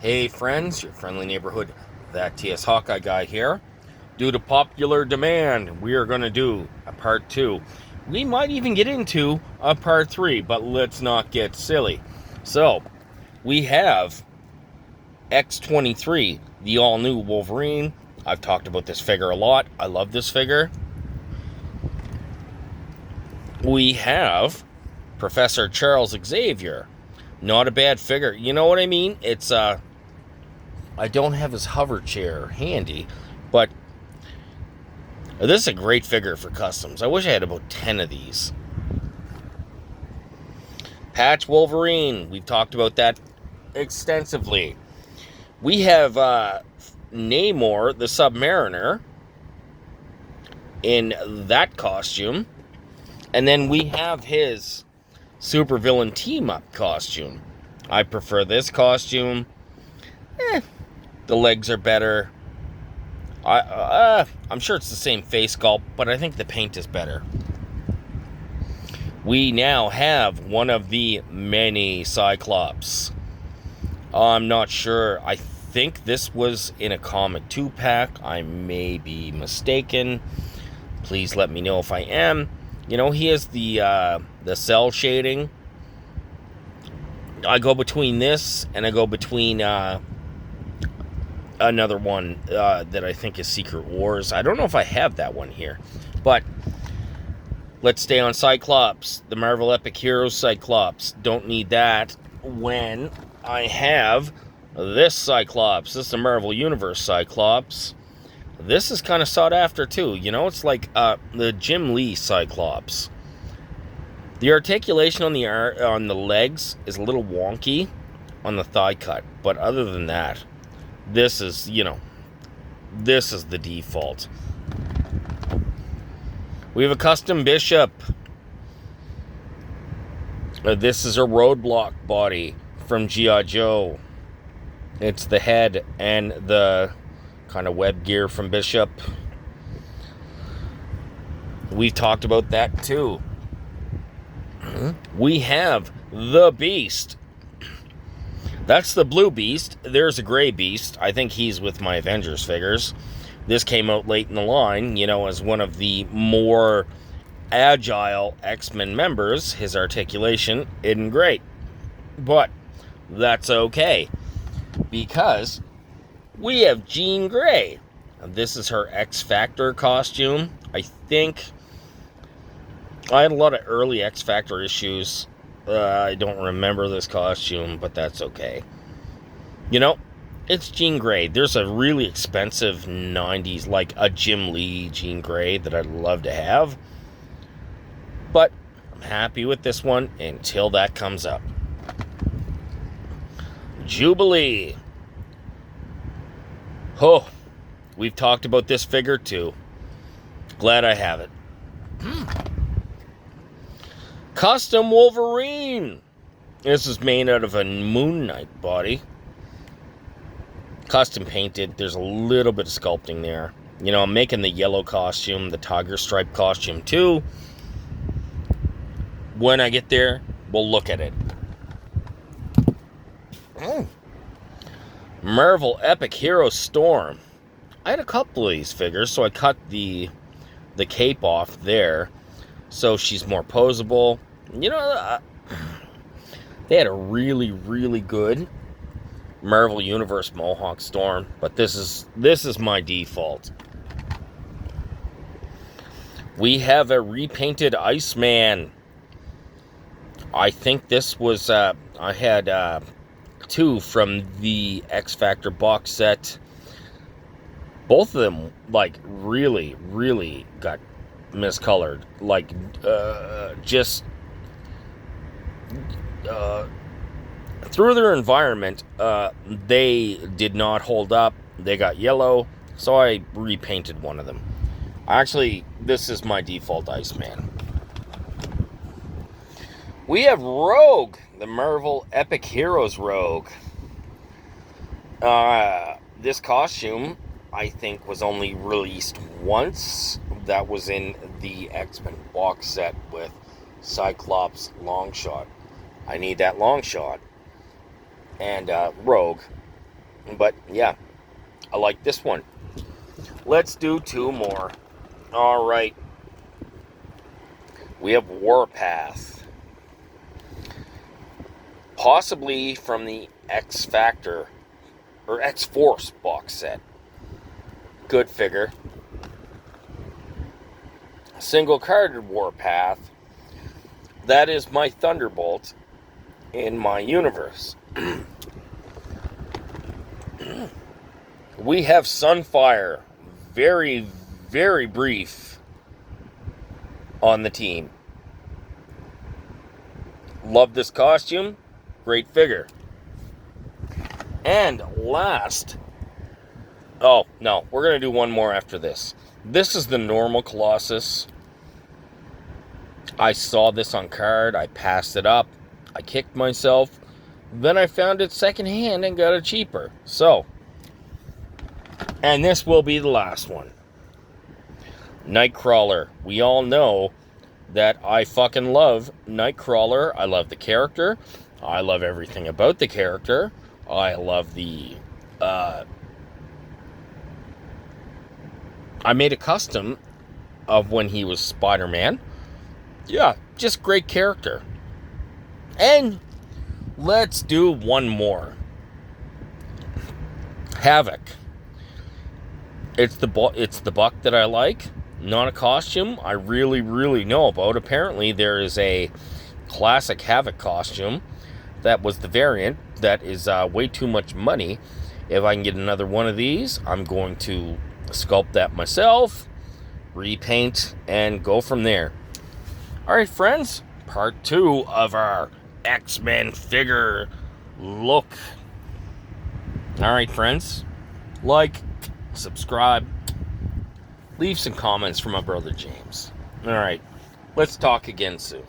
Hey friends, your friendly neighborhood, that TS Hawkeye guy here. Due to popular demand, we are going to do a part 2. We might even get into a part 3, but let's not get silly. So, we have X-23, the all-new Wolverine. I've talked about this figure a lot. I love this figure. We have Professor Charles Xavier. Not a bad figure. You know what I mean? I don't have his hover chair handy, but this is a great figure for customs. I wish I had about 10 of these. Patch Wolverine. We've talked about that extensively. We have Namor the Submariner in that costume. And then we have his supervillain team-up costume. I prefer this costume. The legs are better. I'm sure it's the same face sculpt, but I think the paint is better. We now have one of the many Cyclops. I'm not sure. I think this was in a comic 2-pack. I may be mistaken. Please let me know if I am. You know, he has the cell shading. I go between this and I go between another one that I think is Secret Wars. I don't know if I have that one here, but let's stay on Cyclops, the Marvel Epic Heroes Cyclops. Don't need that when I have this Cyclops. This is the Marvel Universe Cyclops. This is kind of sought after too. You know, it's like the Jim Lee Cyclops. The articulation on the legs is a little wonky on the thigh cut, but other than that, this is the default. We have a custom Bishop. This is a Roadblock body from G.I. Joe. It's the head and the kind of web gear from Bishop. We've talked about that too. We have the Beast. That's the blue Beast. There's a gray Beast. I think he's with my Avengers figures. This came out late in the line, you know, as one of the more agile X-Men members. His articulation isn't great. But that's okay, because we have Jean Grey. This is her X-Factor costume. I think I had a lot of early X-Factor issues. I don't remember this costume, but that's okay. You know, it's Jean Grey. There's a really expensive 90s, like a Jim Lee Jean Grey that I'd love to have. But I'm happy with this one until that comes up. Jubilee. Oh, we've talked about this figure too. Glad I have it. Custom Wolverine. This is made out of a Moon Knight body. Custom painted. There's a little bit of sculpting there. You know, I'm making the yellow costume, the tiger stripe costume too. When I get there, we'll look at it. Marvel Epic Hero Storm. I had a couple of these figures, so I cut the cape off there so she's more posable. You know, they had a really, really good Marvel Universe Mohawk Storm, but this is my default. We have a repainted Iceman. I think this was I had 2 from the X Factor box set. Both of them, like, really, really got miscolored. Like, just through their environment, they did not hold up. They got yellow, so I repainted one of them. Actually, this is my default Iceman. We have Rogue, the Marvel Epic Heroes Rogue. This costume, I think, was only released once. That was in the X-Men box set with Cyclops Longshot. I need that Longshot. And Rogue. But yeah, I like this one. Let's do 2 more. All right. We have Warpath. Possibly from the X Factor or X Force box set. Good figure. Single carded Warpath. That is my Thunderbolt in my universe. We have Sunfire. Very, very brief on the team. Love this costume. Great figure. And last... Oh, no. We're going to do one more after this. This is the normal Colossus. I saw this on card. I passed it up. I kicked myself. Then I found it secondhand and got it cheaper. So... And this will be the last one. Nightcrawler. We all know that I fucking love Nightcrawler. I love the character. I love everything about the character. I love the... I made a custom of when he was Spider-Man. Yeah, just great character. And let's do one more. Havoc. It's the buck that I like. Not a costume I really, really know about. Apparently, there is a classic Havoc costume that was the variant that is way too much money. If I can get another one of these, I'm going to sculpt that myself, repaint, and go from there. All right, friends. Part 2 of our X-Men figure look. All right, friends. Like, subscribe, leave some comments for my brother James. All right, let's talk again soon.